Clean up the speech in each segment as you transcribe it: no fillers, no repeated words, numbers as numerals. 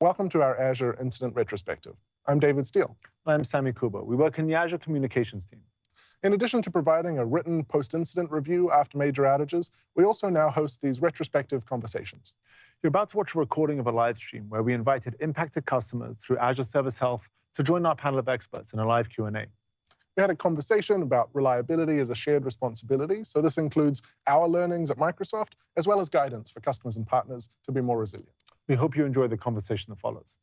Welcome to our Azure Incident Retrospective. I'm David Steele. I'm Sami Kuba. We work in the Azure Communications team. In addition to providing a written post-incident review after major outages, we also now host these retrospective conversations. You're about to watch a recording of a live stream where we invited impacted customers through Azure Service Health to join our panel of experts in a live Q&A. We had a conversation about reliability as a shared responsibility. So this includes our learnings at Microsoft, as well as guidance for customers and partners to be more resilient. We hope you enjoy the conversation that follows.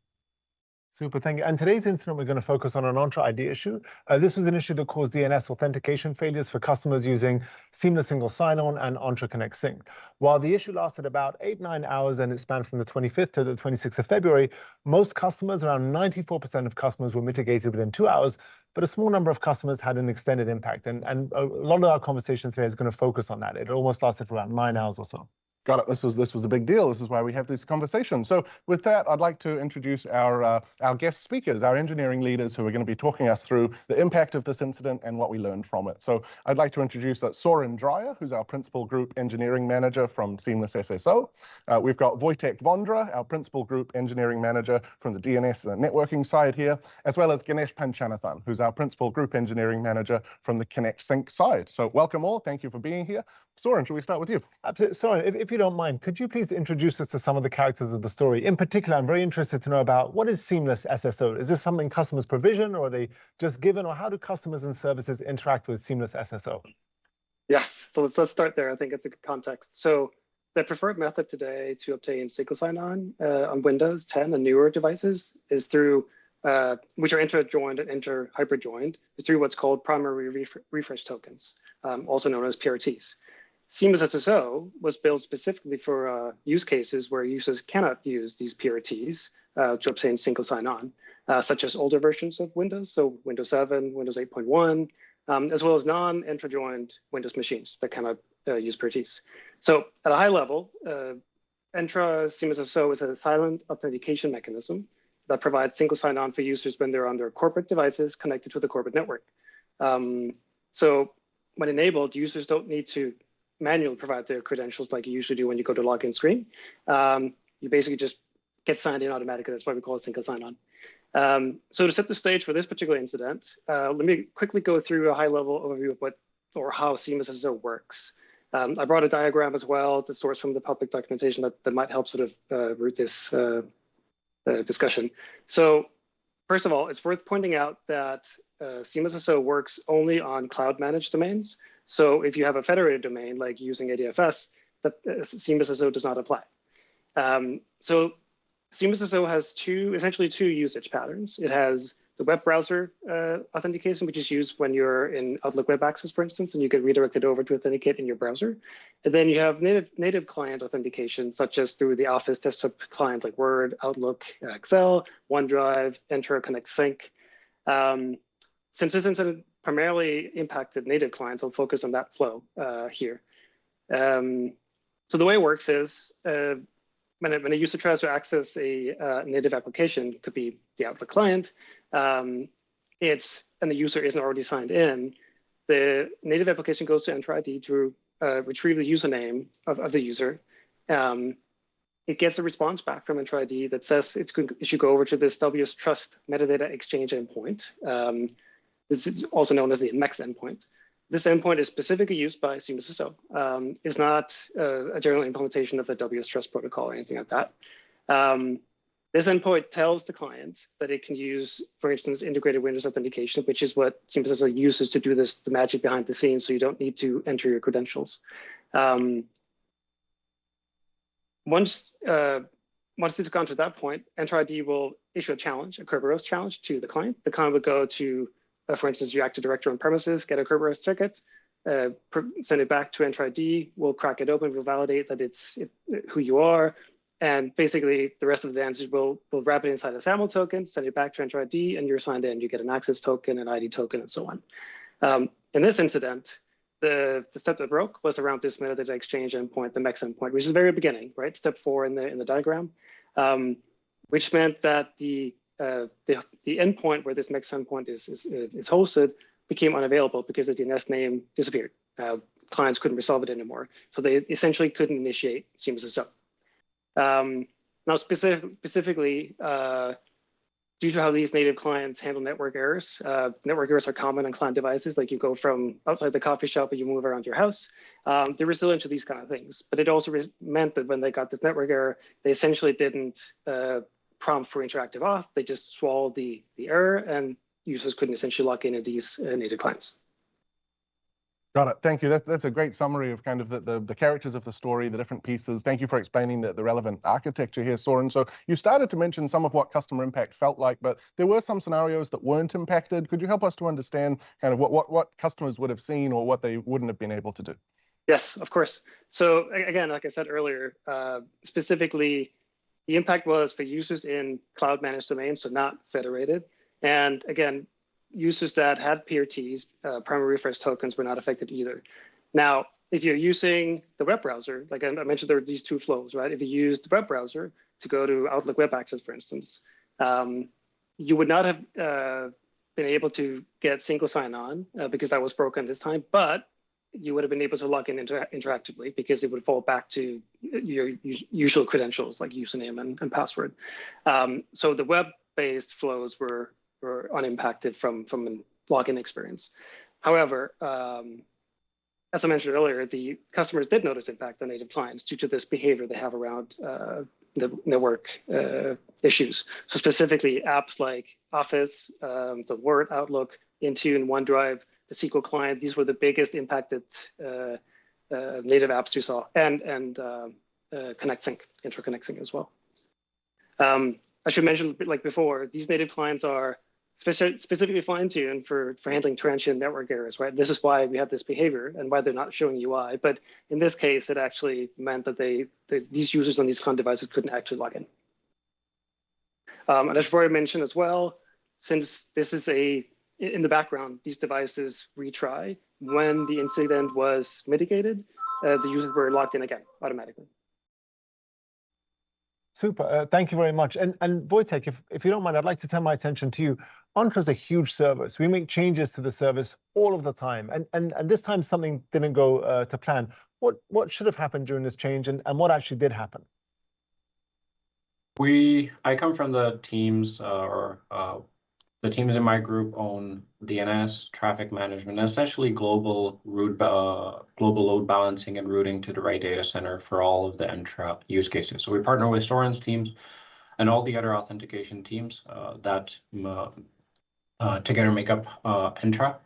Super, thank you. And today's incident, we're going to focus on an Entra ID issue. This was an issue that caused DNS authentication failures for customers using Seamless Single Sign-On and Entra Connect Sync. While the issue lasted about 8-9 hours and it spanned from the 25th to the 26th of February, most customers, around 94% of customers, were mitigated within 2 hours, but a small number of customers had an extended impact. And a lot of our conversation today is going to focus on that. It almost lasted for around 9 hours or so. Got it. This was a big deal. This is why we have this conversation. So with that, I'd like to introduce our guest speakers, our engineering leaders who are going to be talking us through the impact of this incident and what we learned from it. So I'd like to introduce Soren Dreyer, who's our Principal Group Engineering Manager from Seamless SSO. We've got Wojtek Vondra, our Principal Group Engineering Manager from the DNS and networking side here, as well as Ganesh Panchanathan, who's our Principal Group Engineering Manager from the Connect Sync side. So welcome all. Thank you for being here. Soren, should we start with you? Absolutely. Soren, if you don't mind, could you please introduce us to some of the characters of the story? In particular, I'm very interested to know about what is Seamless SSO? Is this something customers provision, or are they just given, or how do customers and services interact with Seamless SSO? Yes, so let's start there. I think it's a good context. So the preferred method today to obtain single sign-on Windows 10 and newer devices is through, which are inter-joined and inter-hybrid joined, is through what's called primary refresh tokens, also known as PRTs. Seamless SSO was built specifically for use cases where users cannot use these PRTs to obtain single sign-on, such as older versions of Windows, so Windows 7, Windows 8.1, as well as non-intra-joined Windows machines that cannot use PRTs. So at a high level, Entra Seamless SSO is a silent authentication mechanism that provides single sign-on for users when they're on their corporate devices connected to the corporate network. So when enabled, users don't need to manually provide their credentials like you usually do when you go to login screen. You basically just get signed in automatically. That's why we call it single sign-on. So to set the stage for this particular incident, let me quickly go through a high-level overview of how Seamless SSO works. I brought a diagram as well to source from the public documentation that might help sort of root this discussion. So first of all, it's worth pointing out that Seamless SSO works only on cloud-managed domains. So if you have a federated domain, like using ADFS, that Seamless SSO does not apply. So Seamless SSO has essentially two usage patterns. It has the web browser authentication, which is used when you're in Outlook Web Access, for instance, and you get redirected over to authenticate in your browser. And then you have native client authentication, such as through the Office desktop client like Word, Outlook, Excel, OneDrive, Entra Connect Sync. Since this incident primarily impacted native clients, I'll focus on that flow here. So the way it works is when a user tries to access a native application, it could be the Outlook client, and the user isn't already signed in, the native application goes to Entra ID to retrieve the username of the user. It gets a response back from Entra ID that says it should go over to this WS Trust metadata exchange endpoint. This is also known as the MEX endpoint. This endpoint is specifically used by Seamless SSO. It's not a general implementation of the WS Trust protocol or anything like that. This endpoint tells the client that it can use, for instance, integrated Windows authentication, which is what Seamless SSO uses to do the magic behind the scenes, so you don't need to enter your credentials. Once this has gone to that point, Entra ID will issue a challenge, a Kerberos challenge to the client. The client would go to, for instance, your Active Directory on premises, get a Kerberos ticket, send it back to Entra ID. We'll crack it open, we'll validate that it's who you are. And basically, the rest of the answers we'll wrap it inside a SAML token, send it back to Entra ID, and you're signed in. You get an access token, an ID token, and so on. In this incident, the step that broke was around this metadata exchange endpoint, the MEX endpoint, which is the very beginning, right? Step 4 in the diagram, which meant that the endpoint where this MEX endpoint is hosted became unavailable because the DNS name disappeared. Clients couldn't resolve it anymore, so they essentially couldn't initiate Seamless SSO. Now, specifically, due to how these native clients handle network errors are common on client devices. Like you go from outside the coffee shop and you move around your house. They're resilient to these kind of things. But it also meant that when they got this network error, they essentially didn't prompt for interactive auth. They just swallowed the error, and users couldn't essentially log into these native clients. Got it. Thank you. That's a great summary of kind of the characters of the story, the different pieces. Thank you for explaining the relevant architecture here, Soren. So you started to mention some of what customer impact felt like, but there were some scenarios that weren't impacted. Could you help us to understand kind of what customers would have seen or what they wouldn't have been able to do? Yes, of course. So again, like I said earlier, specifically, the impact was for users in cloud managed domains, so not federated. And again, users that had PRTs, primary reference tokens, were not affected either. Now, if you're using the web browser, like I mentioned, there were these two flows, right? If you use the web browser to go to Outlook Web Access, for instance, you would not have been able to get single sign-on because that was broken this time, but you would have been able to log in interactively because it would fall back to your usual credentials like username and password. So the web-based flows were unimpacted from a login experience. However, as I mentioned earlier, the customers did notice impact on native clients due to this behavior they have around the network issues. So specifically apps like Office, the Word, Outlook, Intune, OneDrive, the SQL client, these were the biggest impacted native apps we saw, and ConnectSync, Entra ConnectSync as well. I should mention, like before, these native clients are specifically fine-tuned for handling transient network errors, right? This is why we have this behavior and why they're not showing UI. But in this case, it actually meant that these users on these client devices couldn't actually log in. And as Roy mentioned as well, since this is in the background, these devices retry. When the incident was mitigated, the users were logged in again automatically. Super. Thank you very much. And Wojtek, if you don't mind, I'd like to turn my attention to you. Entra is a huge service. We make changes to the service all of the time. And this time something didn't go to plan. What should have happened during this change, and what actually did happen? I come from the teams, the teams in my group own DNS, traffic management, essentially global load balancing and routing to the right data center for all of the Entra use cases. So we partner with Soren's teams and all the other authentication teams that together make up Entra.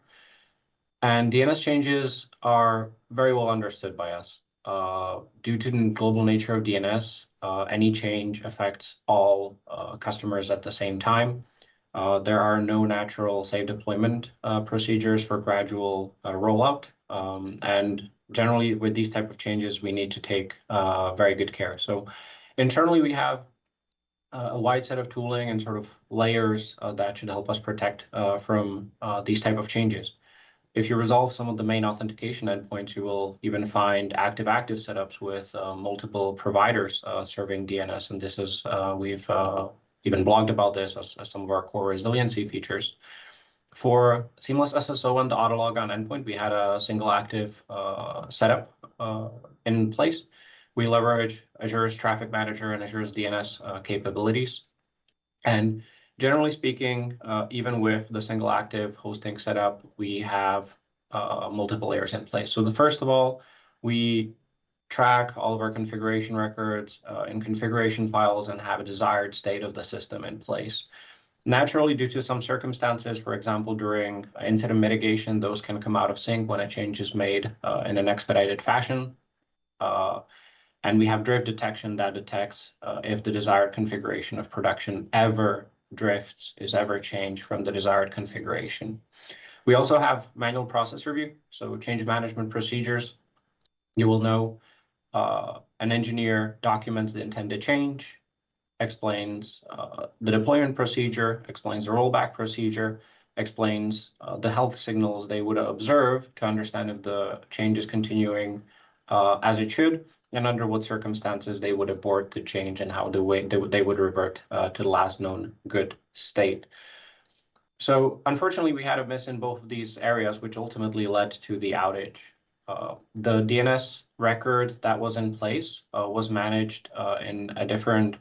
And DNS changes are very well understood by us. Due to the global nature of DNS, any change affects all customers at the same time. There are no natural safe deployment procedures for gradual rollout. And generally with these type of changes, we need to take very good care. So internally, we have a wide set of tooling and sort of layers that should help us protect from these type of changes. If you resolve some of the main authentication endpoints, you will even find active-active setups with multiple providers serving DNS. And this is, we've even blogged about this as some of our core resiliency features. For seamless SSO and the autolog on endpoint, we had a single active setup in place. We leverage Azure's Traffic Manager and Azure's DNS capabilities. And generally speaking, even with the single active hosting setup, we have multiple layers in place. So first of all, we track all of our configuration records in configuration files and have a desired state of the system in place. Naturally, due to some circumstances, for example, during incident mitigation, those can come out of sync when a change is made in an expedited fashion. And we have drift detection that detects if the desired configuration of production ever drifts, is ever changed from the desired configuration. We also have manual process review, so change management procedures. You will know an engineer documents the intended change, explains the deployment procedure, explains the rollback procedure, explains the health signals they would observe to understand if the change is continuing as it should, and under what circumstances they would abort the change and how they would revert to the last known good state. So unfortunately, we had a miss in both of these areas, which ultimately led to the outage. The DNS record that was in place was managed in a different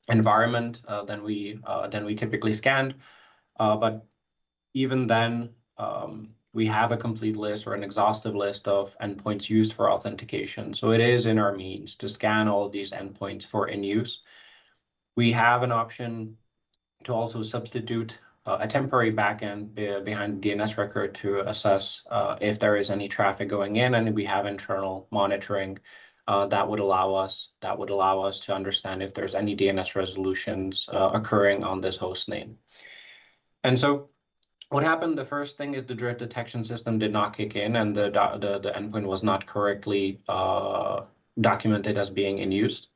environment than we typically scanned. But even then, we have a complete list or an exhaustive list of endpoints used for authentication. So it is in our means to scan all of these endpoints for in use. We have an option to also substitute a temporary backend behind the DNS record to assess if there is any traffic going in, and we have internal monitoring that would allow us to understand if there's any DNS resolutions occurring on this host name. And so what happened, the first thing is the drift detection system did not kick in, and the endpoint was not correctly documented as being in use.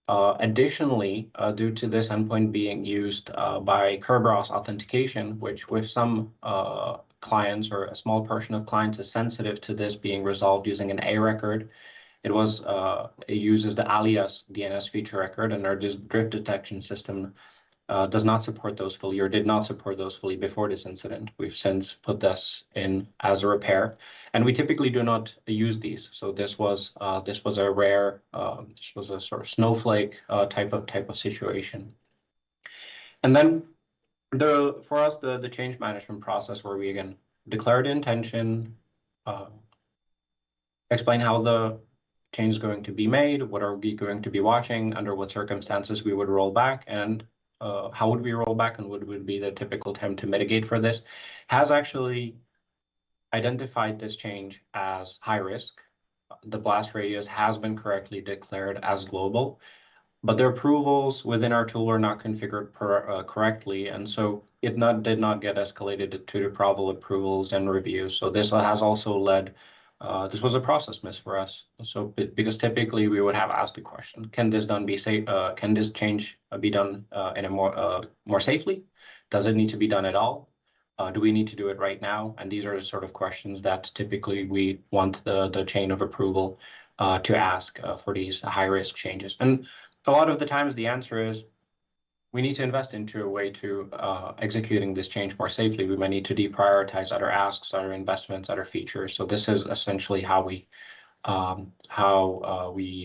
Additionally, due to this endpoint being used by Kerberos authentication, which with some clients or a small portion of clients is sensitive to this being resolved using an A record, it uses the alias DNS feature record, and our drift detection system does not support those fully, or did not support those fully before this incident. We've since put this in as a repair, and we typically do not use these. So this was a rare, this was a sort of snowflake type of situation. And then for us the change management process, where we again declare the intention, explain how the change is going to be made, what are we going to be watching, under what circumstances we would roll back, and how would we roll back, and what would be the typical time to mitigate for this, has actually identified this change as high risk. The blast radius has been correctly declared as global, but the approvals within our tool are not configured correctly, and so it did not get escalated to the probable approvals and reviews. So this has also led, this was a process miss for us. So because typically we would have asked the question, can this change be done in a more safely? Does it need to be done at all? Do we need to do it right now? And these are the sort of questions that typically we want the chain of approval to ask for these high-risk changes. And a lot of the times the answer is we need to invest into a way to executing this change more safely. We might need to deprioritize other asks, other investments, other features. So this is essentially how we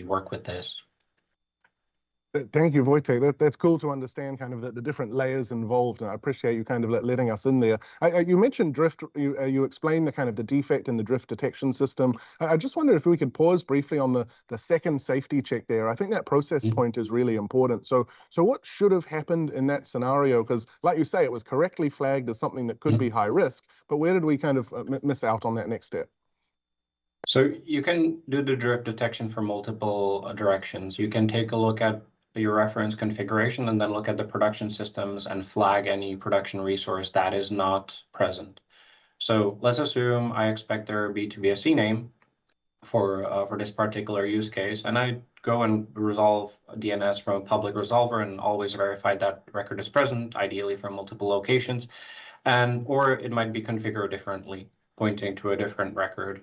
work with this. Thank you, Wojtek. That's cool to understand kind of the different layers involved, and I appreciate you kind of letting us in there. You mentioned drift. You explained the kind of the defect in the drift detection system. I just wondered if we could pause briefly on the second safety check there. I think that process point is really important. So what should have happened in that scenario? Because like you say, it was correctly flagged as something that could be high risk, but where did we kind of miss out on that next step? So you can do the drift detection for multiple directions. You can take a look at your reference configuration and then look at the production systems and flag any production resource that is not present. So let's assume I expect there to be a CNAME for this particular use case, and I go and resolve DNS from a public resolver and always verify that record is present, ideally from multiple locations, or it might be configured differently, pointing to a different record.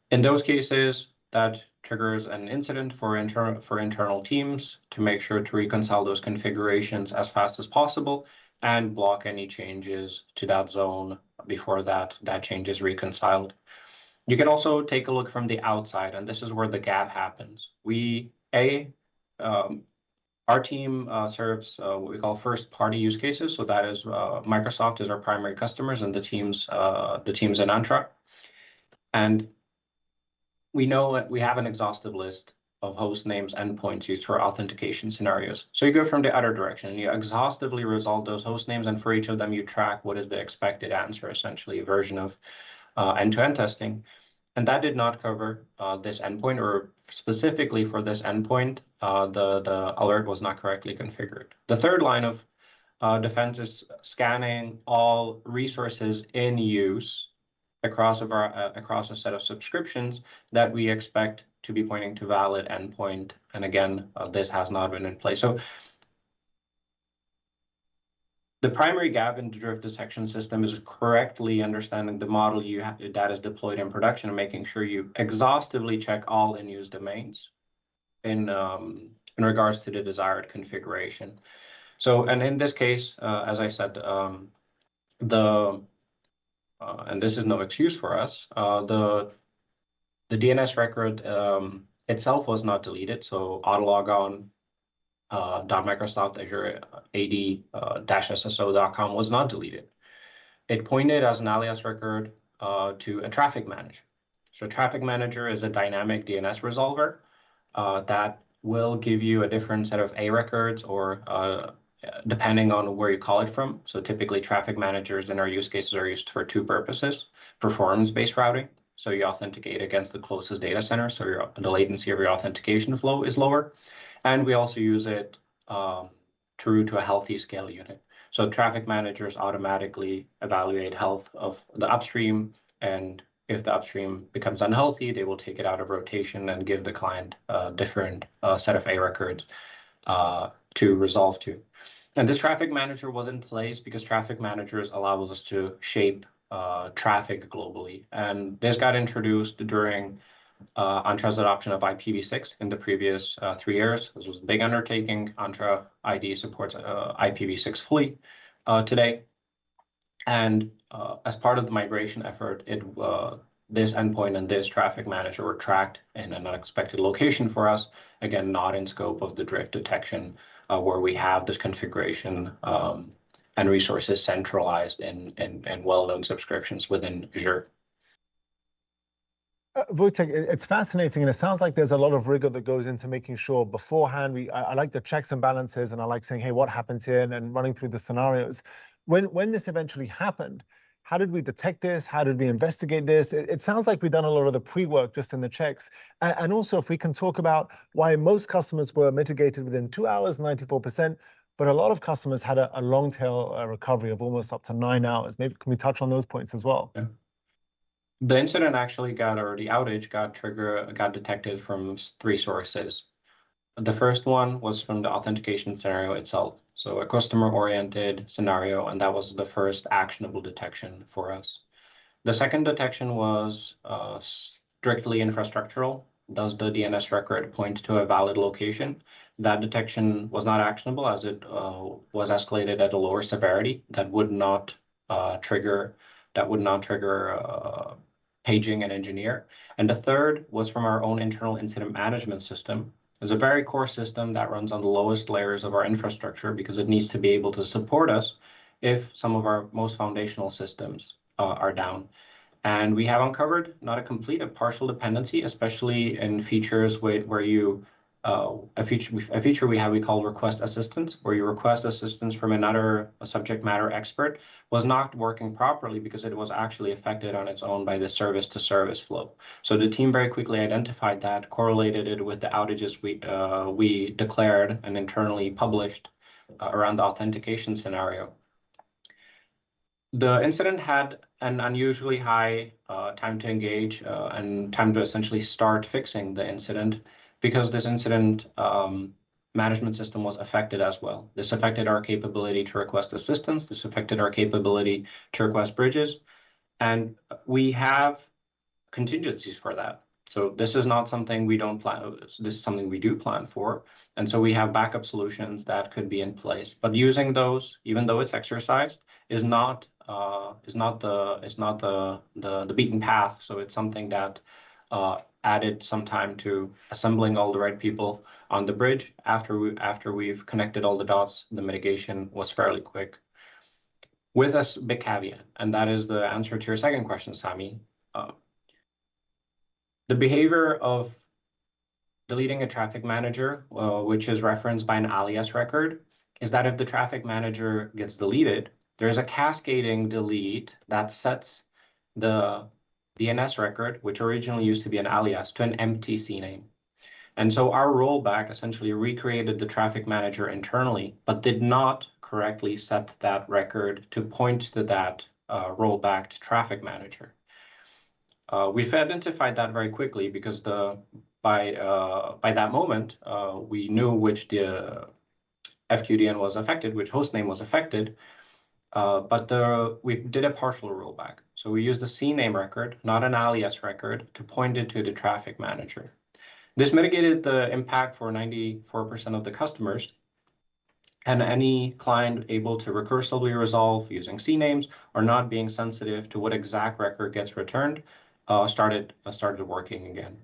In those cases, that triggers an incident for internal teams to make sure to reconcile those configurations as fast as possible and block any changes to that zone before that change is reconciled. You can also take a look from the outside, and this is where the gap happens. Our team serves what we call first-party use cases. So that is Microsoft is our primary customers, and the teams in Entra. And we know that we have an exhaustive list of host names, endpoints used for authentication scenarios. So you go from the other direction, and you exhaustively resolve those host names, and for each of them, you track what is the expected answer, essentially a version of end-to-end testing. And that did not cover this endpoint, or specifically for this endpoint, the alert was not correctly configured. The third line of defense is scanning all resources in use across a set of subscriptions that we expect to be pointing to valid endpoint. And again, this has not been in place. So the primary gap in the drift detection system is correctly understanding the model that is deployed in production and making sure you exhaustively check all in-use domains in regards to the desired configuration. So, and in this case, as I said, and this is no excuse for us, the DNS record itself was not deleted. So autologon .Microsoft Azure AD SSO.com was not deleted. It pointed as an alias record to a traffic manager. So traffic manager is a dynamic DNS resolver that will give you a different set of A records or depending on where you call it from. So typically traffic managers in our use cases are used for two purposes: performance-based routing. So you authenticate against the closest data center, so the latency of your authentication flow is lower. And we also use it true to a healthy scale unit. So traffic managers automatically evaluate health of the upstream, and if the upstream becomes unhealthy, they will take it out of rotation and give the client a different set of A records to resolve to. And this traffic manager was in place because traffic managers allow us to shape traffic globally. And this got introduced during Entra's adoption of IPv6 in the previous 3 years. This was a big undertaking. Entra ID supports IPv6 fully today. And as part of the migration effort, this endpoint and this traffic manager were tracked in an unexpected location for us. Again, not in scope of the drift detection, where we have this configuration and resources centralized in well-known subscriptions within Azure. Wojtek, it's fascinating, and it sounds like there's a lot of rigor that goes into making sure beforehand. I like the checks and balances, and I like saying, hey, what happens here, and running through the scenarios. When this eventually happened, how did we detect this? How did we investigate this? It sounds like we've done a lot of the pre-work just in the checks. And also, if we can talk about why most customers were mitigated within 2 hours, 94%, but a lot of customers had a long tail recovery of almost up to 9 hours. Maybe can we touch on those points as well? Yeah. The incident actually the outage got detected from 3 sources. The first one was from the authentication scenario itself. So a customer-oriented scenario, and that was the first actionable detection for us. The second detection was strictly infrastructural. Does the DNS record point to a valid location? That detection was not actionable as it was escalated at a lower severity that would not trigger paging an engineer. And the third was from our own internal incident management system. It's a very core system that runs on the lowest layers of our infrastructure because it needs to be able to support us if some of our most foundational systems are down. And we have uncovered not a complete, a partial dependency, especially in features where you a feature we call request assistance, where you request assistance from a subject matter expert, was not working properly because it was actually affected on its own by the service to service flow. So the team very quickly identified that, correlated it with the outages we declared and internally published around the authentication scenario. The incident had an unusually high time to engage and time to essentially start fixing the incident, because this incident management system was affected as well. This affected our capability to request assistance. This affected our capability to request bridges. And we have contingencies for that. So this is not something we don't plan. This is something we do plan for. And so we have backup solutions that could be in place. But using those, even though it's exercised, is not the beaten path. So it's something that added some time to assembling all the right people on the bridge. After we've connected all the dots, the mitigation was fairly quick. With a big caveat, and that is the answer to your second question, Sami. The behavior of deleting a traffic manager, which is referenced by an alias record, is that if the traffic manager gets deleted, there's a cascading delete that sets the DNS record, which originally used to be an alias, to an empty CNAME. And so our rollback essentially recreated the traffic manager internally, but did not correctly set that record to point to that rollbacked traffic manager. We've identified that very quickly because by that moment, we knew which the FQDN was affected, which hostname was affected, but we did a partial rollback. So we used the CNAME record, not an alias record, to point it to the traffic manager. This mitigated the impact for 94% of the customers, and any client able to recursively resolve using CNAMEs or not being sensitive to what exact record gets returned started working again.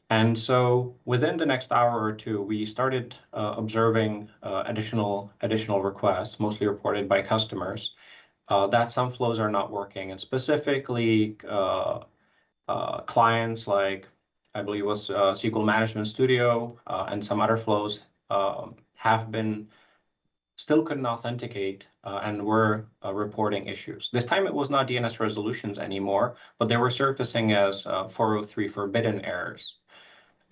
And so within the next hour or two, we started observing additional requests, mostly reported by customers, that some flows are not working. And specifically, clients like, I believe it was SQL Management Studio and some other flows have been still couldn't authenticate and were reporting issues. This time it was not DNS resolutions anymore, but they were surfacing as 403 forbidden errors.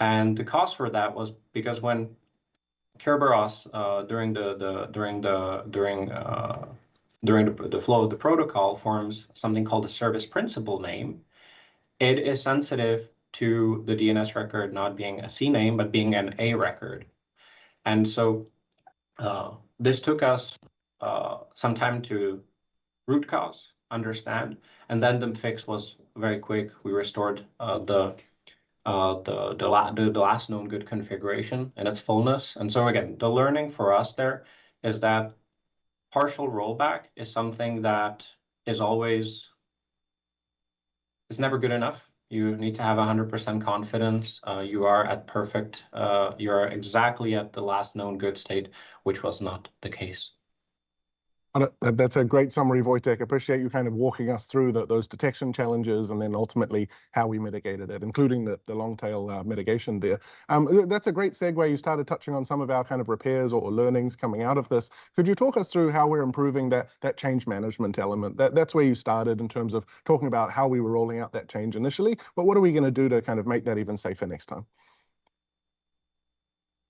And the cause for that was because when Kerberos during the flow of the protocol forms something called a service principal name, it is sensitive to the DNS record not being a C name, but being an A record. And so this took us some time to root cause, understand, and then the fix was very quick. We restored the last known good configuration in its fullness. And so again, the learning for us there is that partial rollback is something that is never good enough. You need to have 100% confidence. You are at perfect, you are exactly at the last known good state, which was not the case. That's a great summary, Wojtek. Appreciate you kind of walking us through those detection challenges and then ultimately how we mitigated it, including the long tail mitigation there. That's a great segue. You started touching on some of our kind of repairs or learnings coming out of this. Could you talk us through how we're improving that change management element? That's where you started in terms of talking about how we were rolling out that change initially, but what are we going to do to kind of make that even safer next time?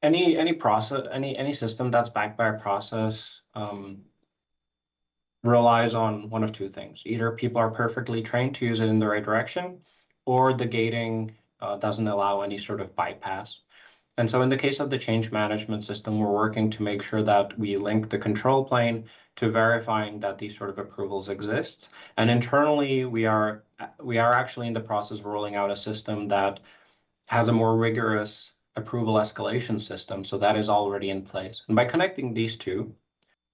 Any process, any system that's backed by a process relies on one of two things. Either people are perfectly trained to use it in the right direction, or the gating doesn't allow any sort of bypass. And so in the case of the change management system, we're working to make sure that we link the control plane to verifying that these sort of approvals exist. And internally, we are actually in the process of rolling out a system that has a more rigorous approval escalation system. So that is already in place. And by connecting these two,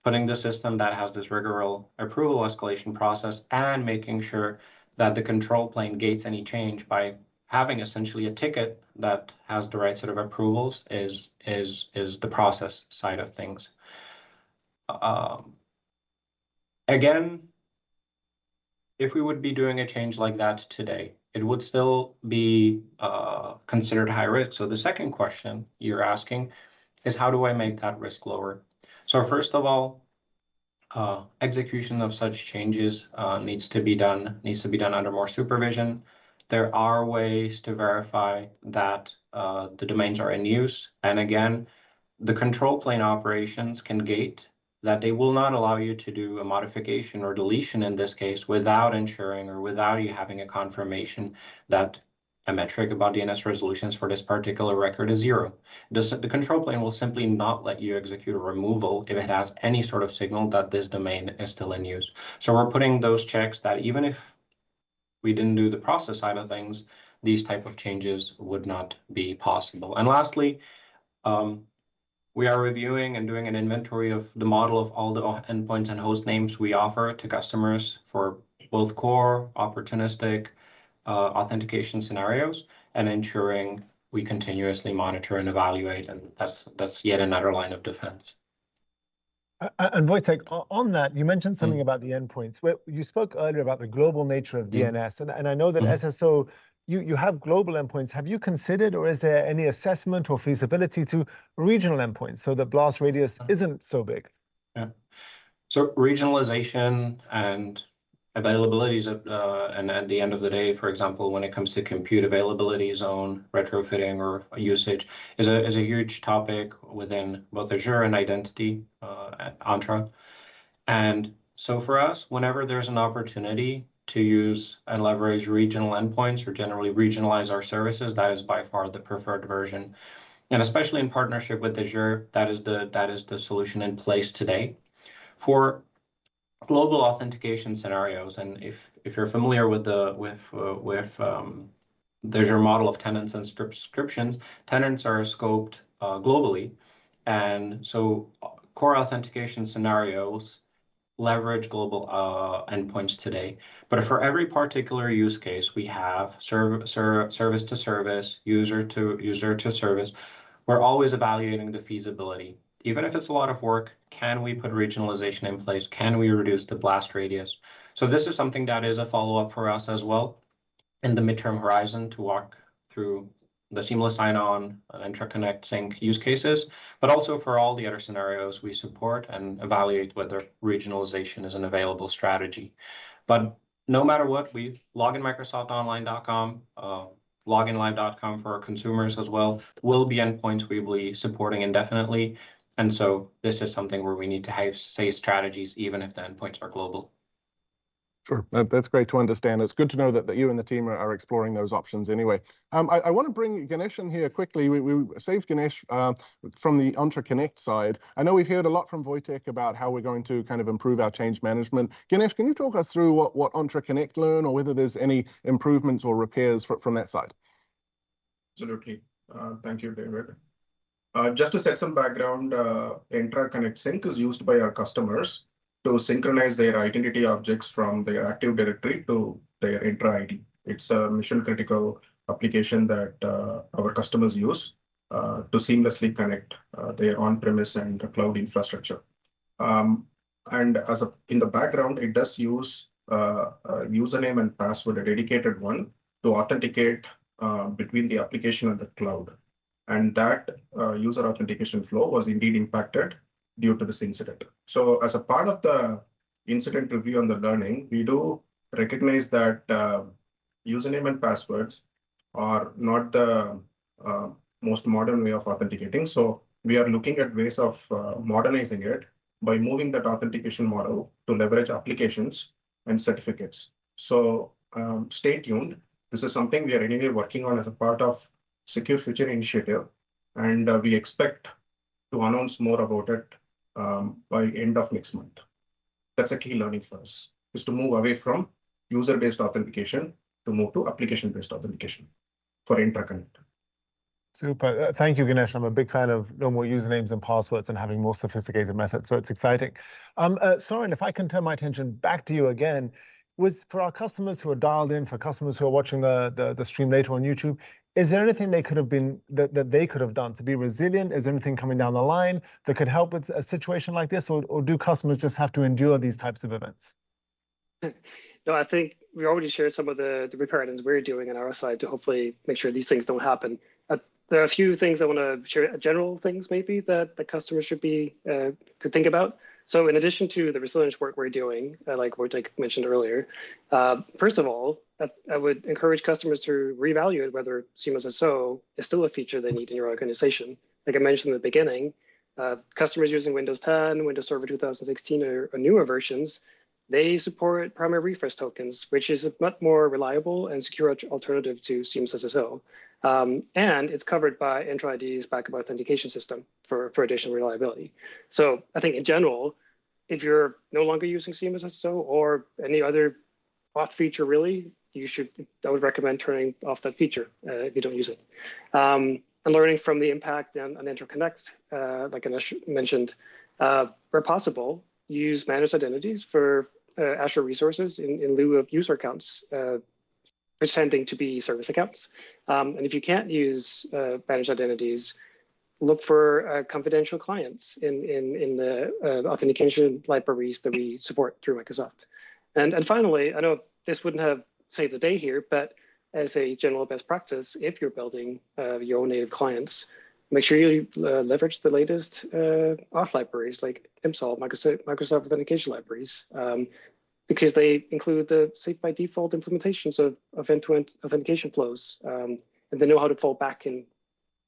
putting the system that has this rigorous approval escalation process and making sure that the control plane gates any change by having essentially a ticket that has the right set of approvals is the process side of things. Again, if we would be doing a change like that today, it would still be considered high risk. So the second question you're asking is, how do I make that risk lower? So first of all, execution of such changes needs to be done under more supervision. There are ways to verify that the domains are in use. And again, the control plane operations can gate that they will not allow you to do a modification or deletion in this case without ensuring or without you having a confirmation that a metric about DNS resolutions for this particular record is 0. The control plane will simply not let you execute a removal if it has any sort of signal that this domain is still in use. So we're putting those checks that even if we didn't do the process side of things, these type of changes would not be possible. And lastly, we are reviewing and doing an inventory of the model of all the endpoints and host names we offer to customers for both core, opportunistic, authentication scenarios, and ensuring we continuously monitor and evaluate, and that's yet another line of defense. And Wojtek, on that, you mentioned something about the endpoints. You spoke earlier about the global nature of DNS, and I know that SSO, you have global endpoints. Have you considered, or is there any assessment or feasibility to regional endpoints so that blast radius isn't so big? Yeah. So regionalization and availabilities and at the end of the day, for example, when it comes to compute availability zone, retrofitting or usage is a huge topic within both Azure and identity at Entra. And so for us, whenever there's an opportunity to use and leverage regional endpoints or generally regionalize our services, that is by far the preferred version. And especially in partnership with Azure, that is the solution in place today. For global authentication scenarios, and if you're familiar with the Azure model of tenants and subscriptions, tenants are scoped globally, and so core authentication scenarios leverage global endpoints today. But for every particular use case, we have service to service, user to service. We're always evaluating the feasibility. Even if it's a lot of work, can we put regionalization in place? Can we reduce the blast radius? So this is something that is a follow-up for us as well in the midterm horizon to walk through the seamless sign-on and Entra Connect sync use cases, but also for all the other scenarios we support and evaluate whether regionalization is an available strategy. But no matter what, we loginmicrosoftonline.com, loginlive.com for our consumers as well, will be endpoints we will be supporting indefinitely. And so this is something where we need to have safe strategies, even if the endpoints are global. Sure, that's great to understand. It's good to know that you and the team are exploring those options anyway. I want to bring Ganesh in here quickly. We saved Ganesh from the Entra Connect side. I know we've heard a lot from Wojtek about how we're going to kind of improve our change management. Ganesh, can you talk us through what Entra Connect learned, or whether there's any improvements or repairs from that side? Absolutely. Thank you, David. Just to set some background, Entra Connect Sync is used by our customers to synchronize their identity objects from their Active Directory to their Entra ID. It's a mission-critical application that our customers use to seamlessly connect their on-premise and cloud infrastructure. And in the background, it does use a username and password, a dedicated one, to authenticate between the application and the cloud. And that user authentication flow was indeed impacted due to this incident. So as a part of the incident review and the learning, we do recognize that username and passwords are not the most modern way of authenticating. So we are looking at ways of modernizing it by moving that authentication model to leverage applications and certificates. So stay tuned. This is something we are anyway working on as a part of Secure Future Initiative, and we expect to announce more about it by end of next month. That's a key learning for us, is to move away from user-based authentication to move to application-based authentication for Entra Connect. Super. Thank you, Ganesh. I'm a big fan of no more usernames and passwords and having more sophisticated methods, so it's exciting. Soren, if I can turn my attention back to you again, for our customers who are dialed in, for customers who are watching the stream later on YouTube, is there anything they could have been that they could have done to be resilient? Is there anything coming down the line that could help with a situation like this, or do customers just have to endure these types of events? No, I think we already shared some of the repair items we're doing on our side to hopefully make sure these things don't happen. There are a few things I want to share, general things maybe that the customers should be could think about. So in addition to the resilience work we're doing, like Wojtek mentioned earlier, first of all, I would encourage customers to reevaluate whether Seamless SSO is still a feature they need in your organization. Like I mentioned in the beginning, customers using Windows 10, Windows Server 2016 or newer versions, they support primary refresh tokens, which is a much more reliable and secure alternative to Seamless SSO. And it's covered by Entra ID's backup authentication system for additional reliability. So I think in general, if you're no longer using Seamless SSO or any other auth feature really, I would recommend turning off that feature if you don't use it. And learning from the impact on Entra Connect, like Ganesh mentioned, where possible, use managed identities for Azure resources in lieu of user accounts, pretending to be service accounts. And if you can't use managed identities, look for confidential clients in the authentication libraries that we support through Microsoft. And finally, I know this wouldn't have saved the day here, but as a general best practice, if you're building your own native clients, make sure you leverage the latest auth libraries like IMSOL, Microsoft Authentication Libraries, because they include the safe by default implementations of end-to-end authentication flows, and they know how to fall back in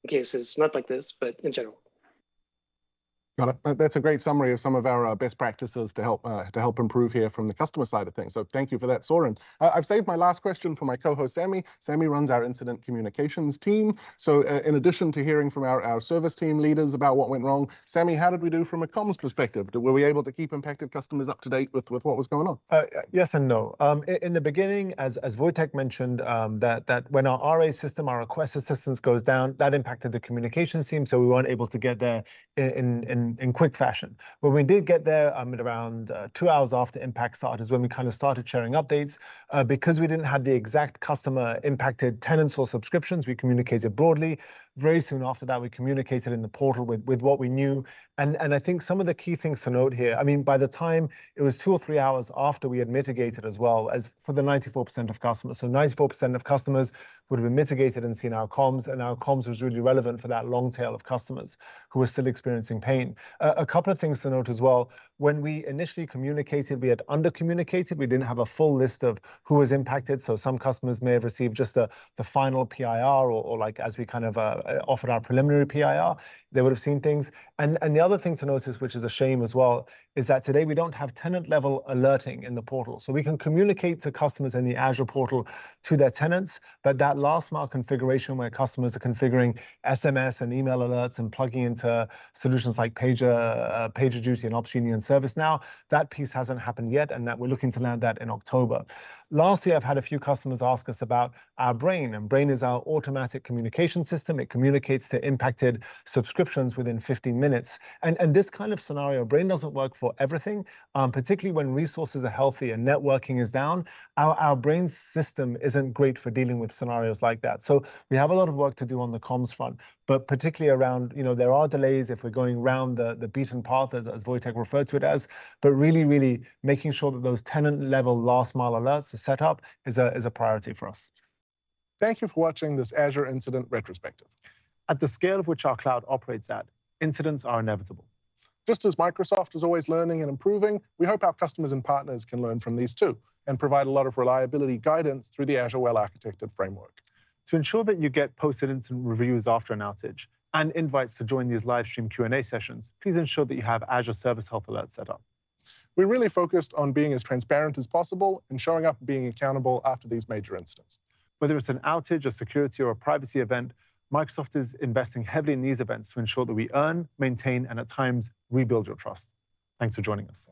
cases, not like this, but in general. Got it. That's a great summary of some of our best practices to help improve here from the customer side of things. So thank you for that, Soren. I've saved my last question for my co-host, Sammy. Sammy runs our incident communications team. So in addition to hearing from our service team leaders about what went wrong, Sammy, how did we do from a comms perspective? Were we able to keep impacted customers up to date with what was going on? Yes and no. In the beginning, as Wojtek mentioned, that when our RA system, our request assistance goes down, that impacted the communications team. So we weren't able to get there in in quick fashion. When we did get there at around 2 hours after impact started is when we kind of started sharing updates. Because we didn't have the exact customer impacted tenants or subscriptions, we communicated broadly. Very soon after that, we communicated in the portal with what we knew. And I think some of the key things to note here, I mean, by the time it was 2 or 3 hours after we had mitigated as well as for the 94% of customers. So 94% of customers would have been mitigated and seen our comms, and our comms was really relevant for that long tail of customers who were still experiencing pain. A couple of things to note as well. When we initially communicated, we had under-communicated. We didn't have a full list of who was impacted. So some customers may have received just the final PIR or like as we kind of offered our preliminary PIR, they would have seen things. And the other thing to notice, which is a shame as well, is that today we don't have tenant level alerting in the portal. So we can communicate to customers in the Azure portal to their tenants, but that last mile configuration where customers are configuring SMS and email alerts and plugging into solutions like PagerDuty and OpsGenie and ServiceNow, that piece hasn't happened yet, and that we're looking to land that in October. Lastly, I've had a few customers ask us about our Brain, and Brain is our automatic communication system. It communicates to impacted subscriptions within 15 minutes. And this kind of scenario, Brain doesn't work for everything, particularly when resources are healthy and networking is down. Our Brain system isn't great for dealing with scenarios like that. So we have a lot of work to do on the comms front, but particularly around, there are delays if we're going around the beaten path, as Wojtek referred to it as, but really making sure that those tenant level last mile alerts are set up is a priority for us. Thank you for watching this Azure Incident Retrospective. At the scale of which our cloud operates at, incidents are inevitable. Just as Microsoft is always learning and improving, we hope our customers and partners can learn from these too, and provide a lot of reliability guidance through the Azure well-architected framework. To ensure that you get posted incident reviews after an outage and invites to join these live stream Q&A sessions, please ensure that you have Azure Service Health Alerts set up. We really focused on being as transparent as possible and showing up and being accountable after these major incidents. Whether it's an outage, a security, or a privacy event, Microsoft is investing heavily in these events to ensure that we earn, maintain, and at times rebuild your trust. Thanks for joining us.